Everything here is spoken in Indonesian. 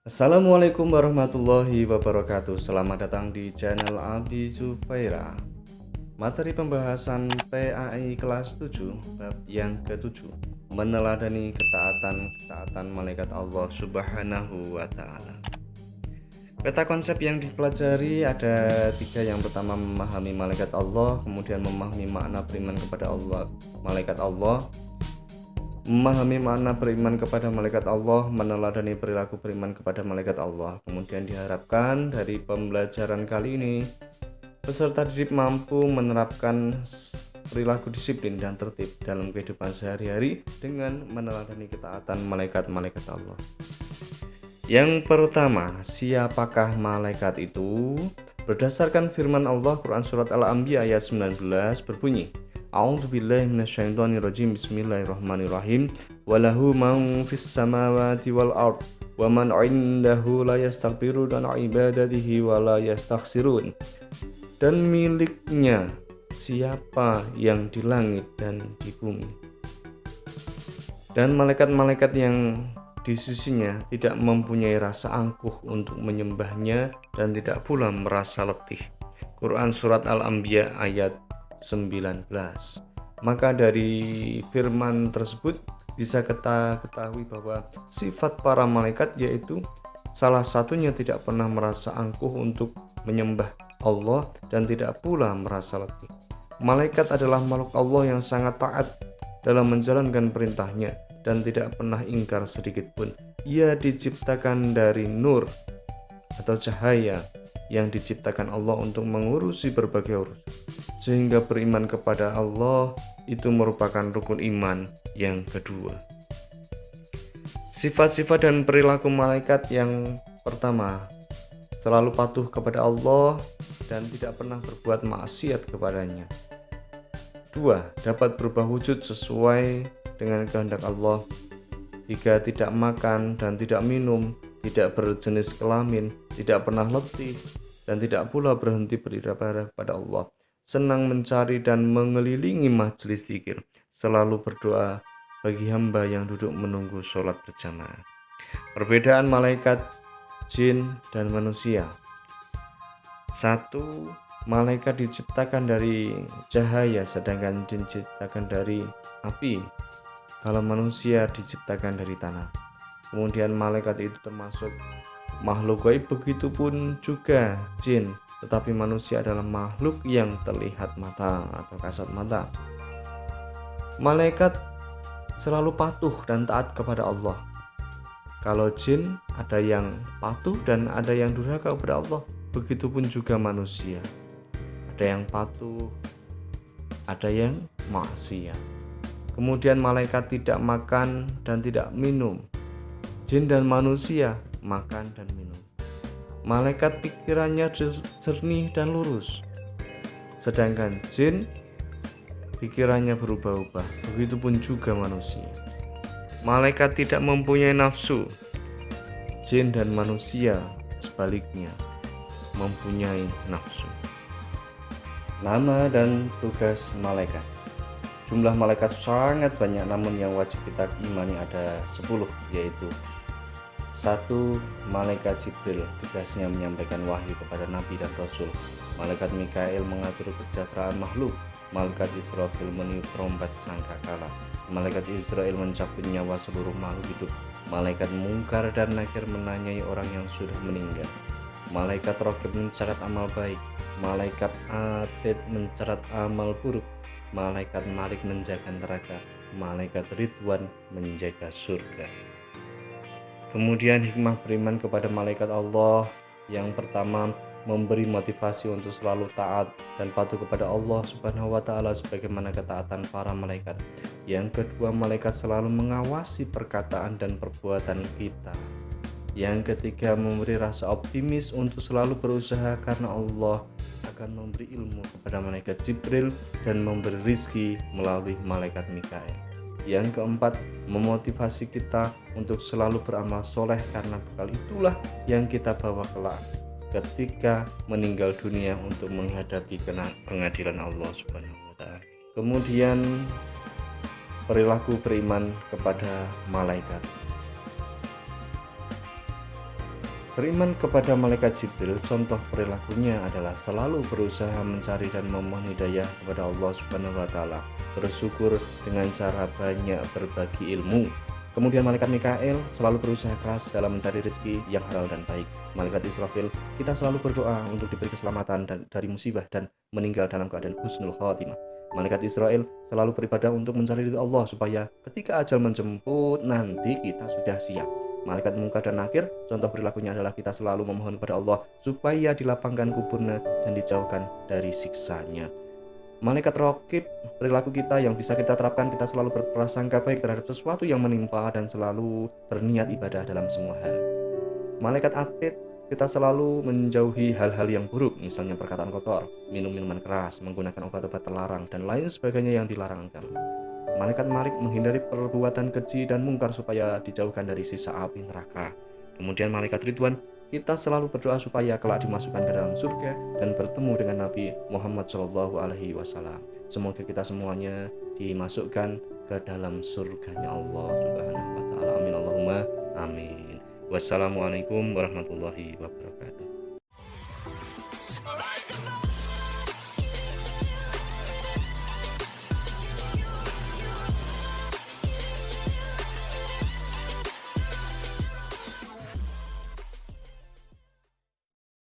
Assalamualaikum warahmatullahi wabarakatuh. Selamat datang di channel Abdi Zufaira. Materi pembahasan PAI kelas 7 bab yang ke-7, meneladani ketaatan malaikat Allah Subhanahu wa taala. Peta konsep yang dipelajari ada tiga. Yang pertama, memahami malaikat Allah, kemudian memahami makna beriman kepada Allah, malaikat Allah. Memahami makna beriman kepada malaikat Allah, meneladani perilaku beriman kepada malaikat Allah. Kemudian diharapkan dari pembelajaran kali ini, peserta didik mampu menerapkan perilaku disiplin dan tertib dalam kehidupan sehari-hari dengan meneladani ketaatan malaikat-malaikat Allah. Yang pertama, siapakah malaikat itu? Berdasarkan firman Allah, Quran Surat Al-Anbiya ayat 19 berbunyi, A'udzubillahi minasyaitonirrajim. Bismillahirrahmanirrahim. Walahu man fis samawati wal ard wa man 'indahu la yastaghfiruna an ibadatihi wa la yastaghsirun. Dan miliknya siapa yang di langit dan di bumi. Dan malaikat-malaikat yang di sisinya tidak mempunyai rasa angkuh untuk menyembahnya dan tidak pula merasa letih. Quran Surat Al-Anbiya ayat 19. Maka dari firman tersebut bisa kita ketahui bahwa sifat para malaikat yaitu salah satunya tidak pernah merasa angkuh untuk menyembah Allah dan tidak pula merasa letih. Malaikat adalah makhluk Allah yang sangat taat dalam menjalankan perintahnya dan tidak pernah ingkar sedikit pun. Ia diciptakan dari nur atau cahaya yang diciptakan Allah untuk mengurusi berbagai urusan, sehingga beriman kepada Allah itu merupakan rukun iman yang kedua. Sifat-sifat dan perilaku malaikat yang pertama, selalu patuh kepada Allah dan tidak pernah berbuat maksiat kepadanya. Dua, dapat berubah wujud sesuai dengan kehendak Allah. Tiga, tidak makan dan tidak minum, tidak berjenis kelamin, tidak pernah letih, dan tidak pula berhenti beribadah kepada Allah. Senang mencari dan mengelilingi majelis zikir, selalu berdoa bagi hamba yang duduk menunggu sholat berjamaah. Perbedaan malaikat, jin, dan manusia. 1. Malaikat diciptakan dari cahaya, sedangkan jin diciptakan dari api. Kalau manusia diciptakan dari tanah. Kemudian malaikat itu termasuk makhluk gaib, begitupun juga jin, tetapi manusia adalah makhluk yang terlihat mata atau kasat mata. Malaikat selalu patuh dan taat kepada Allah. Kalau jin ada yang patuh dan ada yang durhaka kepada Allah, begitupun juga manusia. Ada yang patuh, ada yang maksiat. Kemudian malaikat tidak makan dan tidak minum. Jin dan manusia makan dan minum. Malaikat pikirannya jernih dan lurus, sedangkan jin pikirannya berubah-ubah. Begitupun juga manusia. Malaikat tidak mempunyai nafsu. Jin dan manusia sebaliknya mempunyai nafsu. Nama dan tugas malaikat. Jumlah malaikat sangat banyak, namun yang wajib kita imani ada 10, yaitu 1. Malaikat Jibril, tugasnya menyampaikan wahyu kepada Nabi dan Rasul. Malaikat Mikail mengatur kesejahteraan makhluk. Malaikat Israfil meniup trompet sangkakala. Malaikat Israel mencabut nyawa seluruh makhluk hidup. Malaikat Mungkar dan Nakir menanyai orang yang sudah meninggal. Malaikat Raqib mencatat amal baik. Malaikat Atid mencatat amal buruk. Malaikat Malik menjaga neraka. Malaikat Ridwan menjaga surga. Kemudian hikmah beriman kepada malaikat Allah. Yang pertama, memberi motivasi untuk selalu taat dan patuh kepada Allah Subhanahu wa taala sebagaimana ketaatan para malaikat. Yang kedua, malaikat selalu mengawasi perkataan dan perbuatan kita. Yang ketiga, memberi rasa optimis untuk selalu berusaha karena Allah akan memberi ilmu kepada malaikat Jibril dan memberi rizki melalui malaikat Mikail. Yang keempat, memotivasi kita untuk selalu beramal soleh karena bekal itulah yang kita bawa kelak ketika meninggal dunia untuk menghadapi pengadilan Allah Subhanahu wa taala. Kemudian perilaku beriman kepada malaikat. Beriman kepada malaikat Jibril, contoh perilakunya adalah selalu berusaha mencari dan memohon hidayah kepada Allah Subhanahu wa taala, bersyukur dengan cara banyak berbagi ilmu. Kemudian malaikat Mikael selalu berusaha keras dalam mencari rezeki yang halal dan baik. Malaikat Israfil, kita selalu berdoa untuk diberi keselamatan dari musibah dan meninggal dalam keadaan husnul khotimah. Malaikat Israel selalu beribadah untuk mencari ridha Allah supaya ketika ajal menjemput nanti kita sudah siap. Malaikat Munkar dan Nakir, contoh perilakunya adalah kita selalu memohon kepada Allah supaya dilapangkan kuburnya dan dijauhkan dari siksanya. Malaikat Raqib, perilaku kita yang bisa kita terapkan, kita selalu berprasangka baik terhadap sesuatu yang menimpa dan selalu berniat ibadah dalam semua hal. Malaikat Atid, kita selalu menjauhi hal-hal yang buruk, misalnya perkataan kotor, minum minuman keras, menggunakan obat-obat terlarang, dan lain sebagainya yang dilarang agama. Malaikat Malik menghindari perbuatan keji dan mungkar supaya dijauhkan dari sisa api neraka. Kemudian malaikat Ridwan, kita selalu berdoa supaya kelak dimasukkan ke dalam surga dan bertemu dengan Nabi Muhammad SAW. Semoga kita semuanya dimasukkan ke dalam surganya Allah Subhanahu wa taala. Amin Allahumma amin. Wassalamualaikum warahmatullahi wabarakatuh.